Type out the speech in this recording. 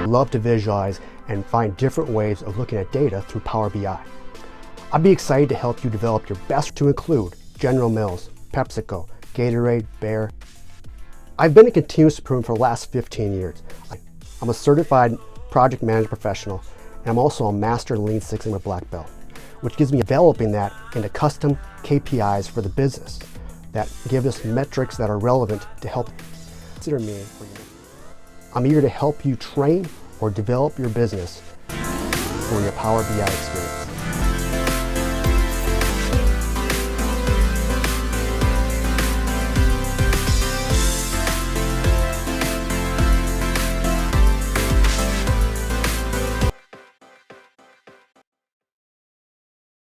love to visualize and find different ways of looking at data through Power BI. I'd be excited to help you develop your best, to include General Mills, PepsiCo, Gatorade, Bayer. I've been a continuous improvement for the last 15 years. I'm a certified project management professional, and I'm also a master Lean Six Sigma black belt, which gives me developing that into custom KPIs for the business that give us metrics that are relevant to help. Consider me for you. I'm eager to help you train or develop your business for your Power BI experience.